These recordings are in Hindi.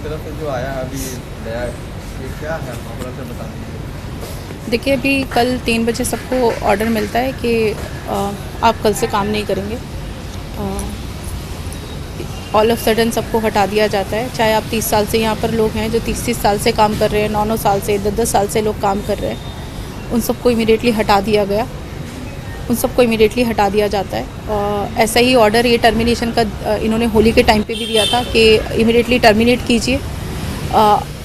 तरफ से जो आया है अभी नया, ये क्या है मामला, से बता दीजिए। देखिए, अभी कल 3 बजे सबको ऑर्डर मिलता है कि आप कल से काम नहीं करेंगे। ऑल ऑफ सडन सबको हटा दिया जाता है। चाहे आप 30 साल से यहाँ पर लोग हैं जो 30-30 साल से काम कर रहे हैं, 9-9 साल से, 10-10 साल से लोग काम कर रहे हैं, उन सबको इमीडिएटली हटा दिया गया। उन सबको इमीडिएटली हटा दिया जाता है। ऐसा ही ऑर्डर ये टर्मिनेशन का इन्होंने होली के टाइम पे भी दिया था कि इमीडिएटली टर्मिनेट कीजिए।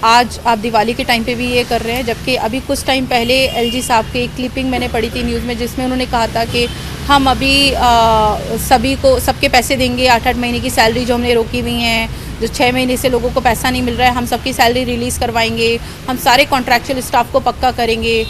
आज आप दिवाली के टाइम पे भी ये कर रहे हैं, जबकि अभी कुछ टाइम पहले एलजी साहब की एक क्लिपिंग मैंने पढ़ी थी न्यूज़ में, जिसमें उन्होंने कहा था कि हम अभी सभी को सबके पैसे देंगे, 8-8 महीने की सैलरी जो हमने रोकी हुई हैं, जो 6 महीने से लोगों को पैसा नहीं मिल रहा है, हम सबकी सैलरी रिलीज़ करवाएंगे, हम सारे कॉन्ट्रैक्चुअल स्टाफ को पक्का करेंगे।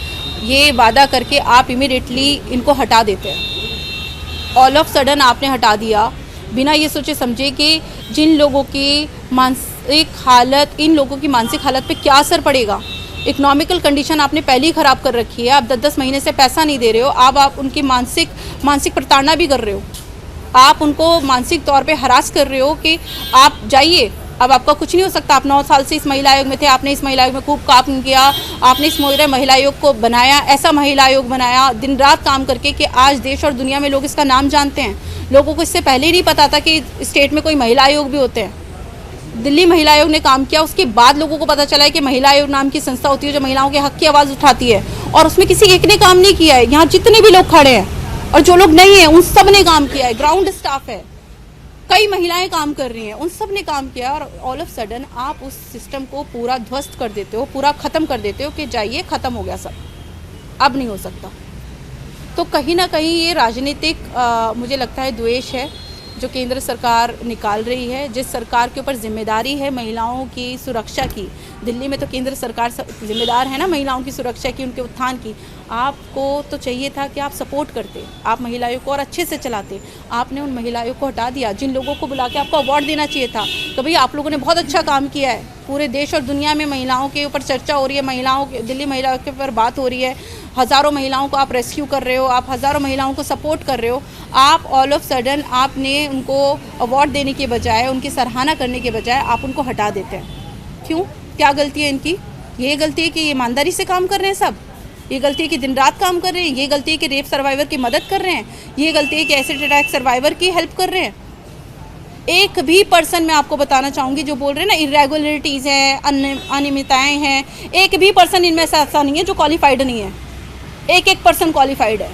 ये वादा करके आप इमीडिएटली इनको हटा देते हैं। ऑल ऑफ सडन आपने हटा दिया बिना ये सोचे समझे कि जिन लोगों की मानसिक हालत, इन लोगों की मानसिक हालत पे क्या असर पड़ेगा। इकोनॉमिकल कंडीशन आपने पहले ही ख़राब कर रखी है। आप 10-10 महीने से पैसा नहीं दे रहे हो। आप उनकी मानसिक प्रताड़ना भी कर रहे हो। आप उनको मानसिक तौर पे हरास कर रहे हो कि आप जाइए, अब आपका कुछ नहीं हो सकता। आप 9 साल से इस महिला आयोग में थे, आपने इस महिला आयोग में खूब काम किया, आपने इस महिला आयोग को बनाया, ऐसा महिला आयोग बनाया दिन रात काम करके कि आज देश और दुनिया में लोग इसका नाम जानते हैं। लोगों को इससे पहले ही नहीं पता था कि स्टेट में कोई महिला आयोग भी होते हैं। दिल्ली महिला आयोग ने काम किया, उसके बाद लोगों को पता चला है कि महिला आयोग नाम की संस्था होती है जो महिलाओं के हक की आवाज़ उठाती है, और उसमें किसी एक ने काम नहीं किया है। यहाँ जितने भी लोग खड़े हैं और जो लोग नहीं हैं, उन सब ने काम किया है। ग्राउंड स्टाफ है, कई महिलाएं काम कर रही हैं, उन सब ने काम किया। और ऑल ऑफ सडन आप उस सिस्टम को पूरा ध्वस्त कर देते हो, पूरा ख़त्म कर देते हो कि जाइए, ख़त्म हो गया सब, अब नहीं हो सकता। तो कहीं ना कहीं ये राजनीतिक मुझे लगता है द्वेष है जो केंद्र सरकार निकाल रही है। जिस सरकार के ऊपर जिम्मेदारी है महिलाओं की सुरक्षा की, दिल्ली में तो केंद्र सरकार जिम्मेदार है ना महिलाओं की सुरक्षा की, उनके उत्थान की। आपको तो चाहिए था कि आप सपोर्ट करते, आप महिला आयोग को और अच्छे से चलाते। आपने उन महिला आयोग को हटा दिया। जिन लोगों को बुला के आपको अवार्ड देना चाहिए था कि भाई आप लोगों ने बहुत अच्छा काम किया है, पूरे देश और दुनिया में महिलाओं के ऊपर चर्चा हो रही है, महिलाओं के, दिल्ली महिला आयोग के ऊपर बात हो रही है, हज़ारों महिलाओं को आप रेस्क्यू कर रहे हो, आप हज़ारों महिलाओं को सपोर्ट कर रहे हो। आप ऑल ऑफ सडन आपने उनको अवार्ड देने के बजाय, उनकी सराहना करने के बजाय आप उनको हटा देते हैं। क्यों? क्या गलती है इनकी? ये गलती है कि ये ईमानदारी से काम कर रहे हैं सब, ये गलती है कि दिन रात काम कर रहे हैं, ये गलती है कि रेप सर्वाइवर की मदद कर रहे हैं, ये गलती है कि एसिड अटैक सर्वाइवर की हेल्प कर रहे हैं। एक भी पर्सन मैं आपको बताना चाहूँगी जो बोल रहे हैं ना इरेगुलरिटीज़ हैं, अनियमितताएँ हैं, एक भी पर्सन इनमें से ऐसा नहीं है जो क्वालिफाइड नहीं है। एक पर्सन क्वालिफाइड है,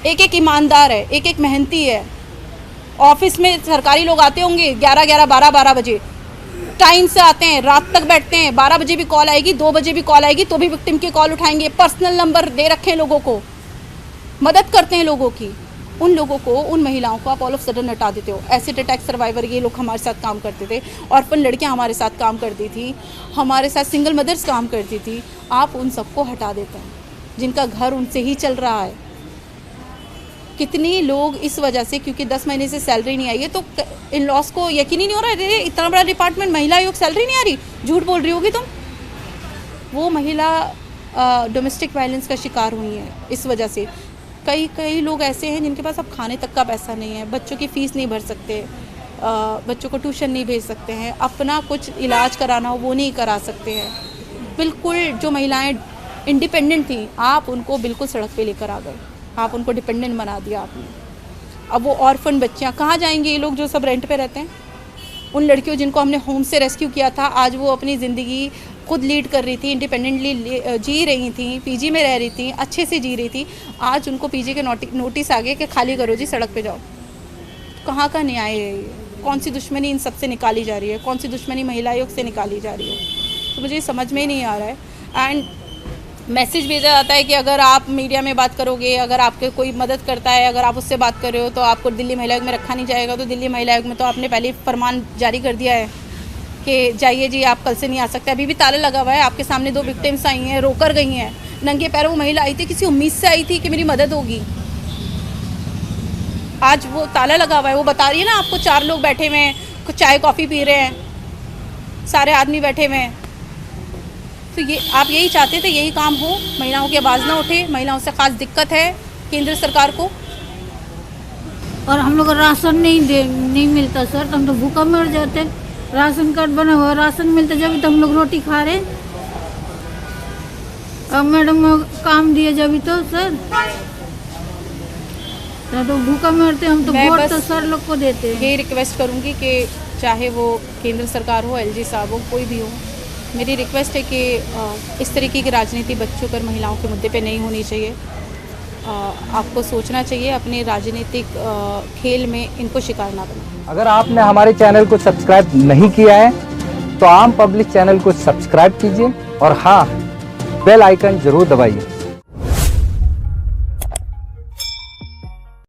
एक ईमानदार है, एक मेहनती है। ऑफिस में सरकारी लोग आते होंगे 11-11, 12-12 बजे, टाइम से आते हैं, रात तक बैठते हैं। 12 बजे भी कॉल आएगी, 2 बजे भी कॉल आएगी, तो भी विक्टिम की कॉल उठाएंगे। पर्सनल नंबर दे रखे हैं लोगों को, मदद करते हैं लोगों की। उन लोगों को, उन महिलाओं को आप ऑल ऑफ सडन हटा देते हो। एसिड अटैक सर्वाइवर ये लोग हमारे साथ काम करते थे, ऑर्फन लड़कियां हमारे साथ काम करती थी, हमारे साथ सिंगल मदर्स काम करती थी। आप उन सबको हटा देते हैं जिनका घर उनसे ही चल रहा है। कितने लोग इस वजह से, क्योंकि 10 महीने से सैलरी नहीं आई है, तो इन लॉस को यकीन ही नहीं हो रहा है, इतना बड़ा डिपार्टमेंट, महिला आयोग, सैलरी नहीं आ रही। झूठ बोल रही होगी तुम। वो महिला डोमेस्टिक वायलेंस का शिकार हुई है इस वजह से। कई लोग ऐसे हैं जिनके पास अब खाने तक का पैसा नहीं है, बच्चों की फ़ीस नहीं भर सकते, बच्चों को ट्यूशन नहीं भेज सकते हैं, अपना कुछ इलाज कराना हो वो नहीं करा सकते हैं। बिल्कुल जो महिलाएं इंडिपेंडेंट थी, आप उनको बिल्कुल सड़क पे लेकर आ गए, आप उनको डिपेंडेंट बना दिया आपने। अब वो ऑर्फन बच्चियाँ कहाँ जाएंगे? ये लोग जो सब रेंट पे रहते हैं, उन लड़कियों जिनको हमने होम से रेस्क्यू किया था, आज वो अपनी ज़िंदगी खुद लीड कर रही थी, इंडिपेंडेंटली जी रही थी, पीजी में रह रही थी, अच्छे से जी रही थी। आज उनको पीजी के नोटिस आ गए कि खाली करो जी, सड़क पे जाओ। कहाँ का न्याय है ये? कौन सी दुश्मनी इन सबसे निकाली जा रही है? कौन सी दुश्मनी महिला आयोग से निकाली जा रही है? तो मुझे समझ में ही नहीं आ रहा है। एंड मैसेज भेजा जाता है कि अगर आप मीडिया में बात करोगे, अगर आपके कोई मदद करता है, अगर आप उससे बात कर रहे हो तो आपको दिल्ली महिला आयोग में रखा नहीं जाएगा। तो दिल्ली महिला आयोग में तो आपने पहले फरमान जारी कर दिया है कि जाइए जी, आप कल से नहीं आ सकते। अभी भी ताला लगा हुआ है। आपके सामने 2 विक्टिम्स आई हैं, रोकर गई हैं, नंगे पैरों। वो महिला आई थी, किसी उम्मीद से आई थी कि मेरी मदद होगी। आज वो ताला लगा हुआ है। वो बता रही है ना आपको, 4 लोग बैठे हुए हैं, कुछ चाय कॉफ़ी पी रहे हैं, सारे आदमी बैठे हुए हैं। तो ये आप यही चाहते थे, यही काम हो, महिलाओं की आवाज़ ना उठे। महिलाओं से ख़ास दिक्कत है केंद्र सरकार को। और हम लोग को राशन नहीं मिलता सर, तो हम तो भूखा मर जाते। राशन कार्ड बना हुआ, राशन मिलता जब तो हम लोग रोटी खा रहे। अब मैडम काम दिए जब तो सर, तो भूखा मरते हम तो। मैं वोट बस तो सर लोग को देते हैं। ये रिक्वेस्ट करूंगी कि चाहे वो केंद्र सरकार हो, एलजी साहब हो, कोई भी हो, मेरी रिक्वेस्ट है कि इस तरीके की राजनीति बच्चों पर, महिलाओं के मुद्दे पे नहीं होनी चाहिए। आपको सोचना चाहिए, अपने राजनीतिक खेल में इनको शिकार ना बनाएं। अगर आपने हमारे चैनल को सब्सक्राइब नहीं किया है तो आम पब्लिक चैनल को सब्सक्राइब कीजिए और हाँ, बेल आइकन जरूर दबाइए।